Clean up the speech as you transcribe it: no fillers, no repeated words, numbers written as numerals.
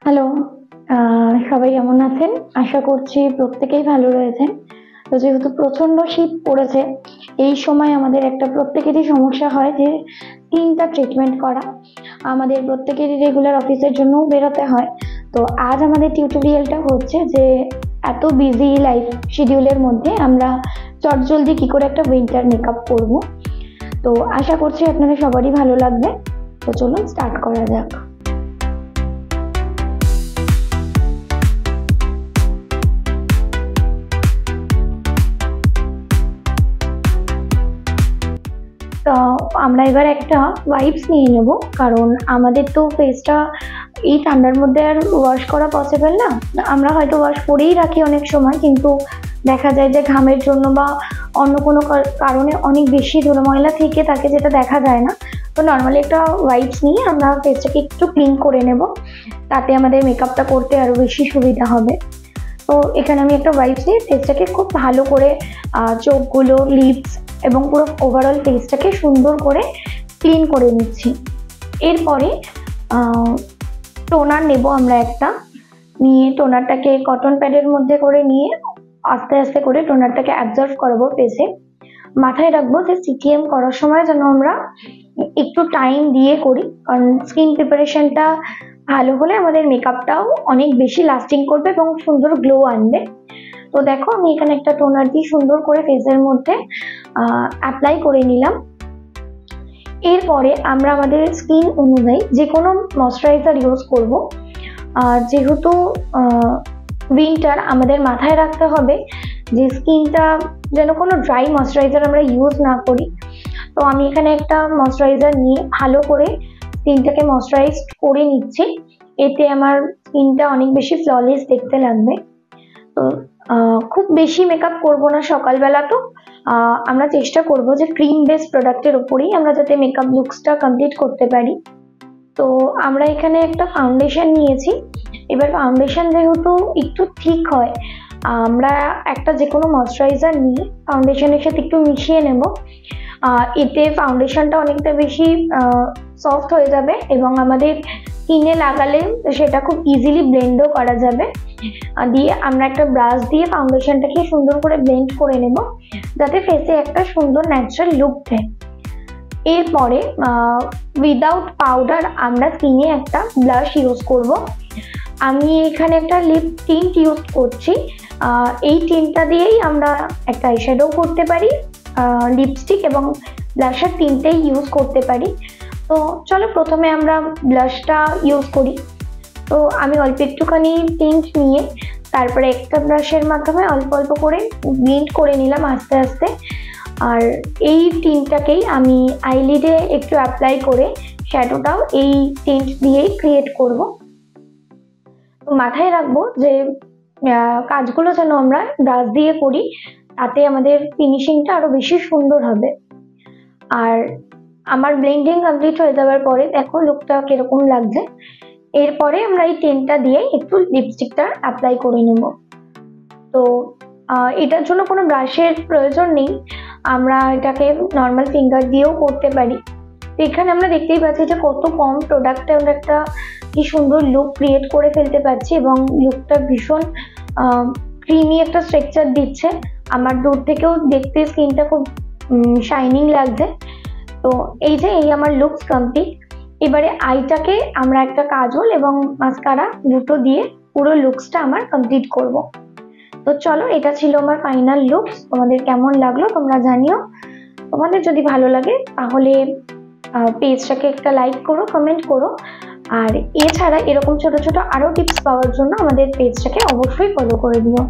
Hello, সবাই কেমন আছেন? আশা করছি প্রত্যেকেই ভালো রয়েছেন। তো যেহেতু প্রচন্ড শীত পড়েছে, এই সময় আমাদের একটা প্রত্যেকেরই সমস্যা হয় যে স্কিনটা ট্রিটমেন্ট করা। আমাদের প্রত্যেকেরই রেগুলার অফিসের জন্যও বেরোতে হয়। তো আজ আমাদের টিউটোরিয়ালটা হচ্ছে যে এত বিজি লাইফ শিডিউলের মধ্যে আমরা চটজলদি কি করে একটা উইন্টার মেকআপ করব। তো আশা করছি আপনাদের সবারই ভালো লাগবে। তো চলুন স্টার্ট করা যাক। তো আমরা এবার একটা ওয়াইপস নিয়ে নেব, কারণ আমাদের তো ফেসটা এই ঠান্ডার মধ্যে আর ওয়াশ করা পসিবল না। আমরা হয়তো ওয়াশ করেই রাখি অনেক সময়, কিন্তু দেখা যায় যে ঘামের জন্য বা অন্য কোনো কারণে অনেক বেশি ধুলো ময়লা থেকে থাকে, যেটা দেখা যায় না। তো নর্মালি একটা ওয়াইপস নিয়ে আমরা ফেসটাকে একটু ক্লিন করে নেব, তাতে আমাদের মেকআপটা করতে আরও বেশি সুবিধা হবে। তো এখানে আমি একটা ওয়াইপস নিয়ে ফেসটাকে খুব ভালো করে চোখগুলো, লিপস এবং পুরো ওভারঅল ফেসটাকে সুন্দর করে ক্লিন করে নিচ্ছি। এরপরে টোনার নেব আমরা একটা, নিয়ে টোনারটাকে কটন প্যাডের মধ্যে করে নিয়ে আস্তে আস্তে করে টোনারটাকে অ্যাবজর্ব করাবো ফেসে। মাথায় রাখবো যে সিটিএম করার সময় যেন আমরা একটু টাইম দিয়ে করি, কারণ স্কিন প্রিপারেশনটা ভালো হলে আমাদের মেকআপটাও অনেক বেশি লাস্টিং করবে এবং সুন্দর গ্লো আনবে। তো দেখো আমি এখানে একটা টোনার দিয়ে সুন্দর করে ফেসের মধ্যে অ্যাপ্লাই করে নিলাম। এরপরে আমরা আমাদের স্কিন অনুযায়ী যে কোনো ময়শ্চারাইজার ইউজ করব। যেহেতু উইন্টার, আমাদের মাথায় রাখতে হবে যে স্কিনটা যেন কোনো ড্রাই ময়শ্চারাইজার আমরা ইউজ না করি। তো আমি এখানে একটা ময়শ্চারাইজার নিয়ে ভালো করে স্কিনটাকে ময়শ্চারাইজ করে নিচ্ছি, এতে আমার স্কিনটা অনেক বেশি ফ্ললেস দেখতে লাগবে। তো খুব বেশি মেকআপ করব না সকালবেলা, তো আমরা চেষ্টা করব যে ক্রিম বেস প্রোডাক্টের উপরেই আমরা যাতে মেকআপ লুকসটা কমপ্লিট করতে পারি। তো আমরা এখানে একটা ফাউন্ডেশন নিয়েছি। এবার ফাউন্ডেশন যেহেতু একটু ঠিক হয়, আমরা একটা যে কোনো ময়শ্চারাইজার নিয়ে ফাউন্ডেশনের সাথে একটু মিশিয়ে নেব। এতে ফাউন্ডেশনটা অনেকটা বেশি সফট হয়ে যাবে এবং আমাদের স্কিনে লাগালে সেটা খুব ইজিলি ব্লেন্ডও করা যাবে। দিয়ে আমরা একটা ব্রাশ দিয়ে ফাউন্ডেশনটাকে সুন্দর করে ব্লেন্ড করে নেব, যাতে ফেসে একটা সুন্দর ন্যাচারাল লুক দেয়। এরপরে উইদাউট পাউডার আমরা স্কিনে একটা ব্লাশ ইউজ করব। আমি এখানে একটা লিপ টিন্ট ইউজ করছি। এই টিন্টটা দিয়েই আমরা একটা আইশ্যাডো করতে পারি, লিপস্টিক এবং ব্লাশার তিনটেই ইউজ করতে পারি। তো চলো প্রথমে আমরা ব্লাশটা ইউজ করি। তো আমি অল্প একটুখানি টিন্ট নিয়ে তারপরে একটা ব্রাশের মাধ্যমে অল্প অল্প করে ব্লেন্ড করে নিলাম আস্তে আস্তে। আর এই টিন্টটাকেই আমি আইলিডে একটু অ্যাপ্লাই করে শ্যাডোটাও এই টিন্ট দিয়েই ক্রিয়েট করব। তো মাথায় রাখবো যে কাজগুলো যেন আমরা ব্রাশ দিয়ে করি, তাতে আমাদের ফিনিশিংটা আরো বেশি সুন্দর হবে। আর আমার ব্লেন্ডিং কমপ্লিট হয়ে যাওয়ার পরে দেখো লুকটা কিরকম লাগছে। এরপরে আমরা এই টিন্টটা দিয়ে একটু লিপস্টিকটা অ্যাপ্লাই করে নেব। তো এটার জন্য কোনো ব্রাশের প্রয়োজন নেই, আমরা এটাকে নর্মাল ফিঙ্গার দিয়েও করতে পারি। তো এখানে আমরা দেখতেই পাচ্ছি যে কত কম প্রোডাক্টে আমরা একটা কি সুন্দর লুক ক্রিয়েট করে ফেলতে পারছি এবং লুকটা ভীষণ ক্রিমি একটা স্ট্রাকচার দিচ্ছে। আমার দূর থেকেও দেখতে স্কিনটা খুব শাইনিং লাগছে। তো এই যে এই আমার লুকস কমপ্লিট। এবারে আইটাকে আমরা একটা কাজল এবং মাস্কারা দুটো দিয়ে পুরো লুকসটা আমার কমপ্লিট করব। তো চলো, এটা ছিল আমার ফাইনাল লুকস। তোমাদের কেমন লাগলো তোমরা জানিও। তোমাদের যদি ভালো লাগে তাহলে পেজটাকে একটা লাইক করো, কমেন্ট করো। আর এছাড়া এরকম ছোট ছোট আরো টিপস পাওয়ার জন্য আমাদের পেজটাকে অবশ্যই ফলো করে দিও।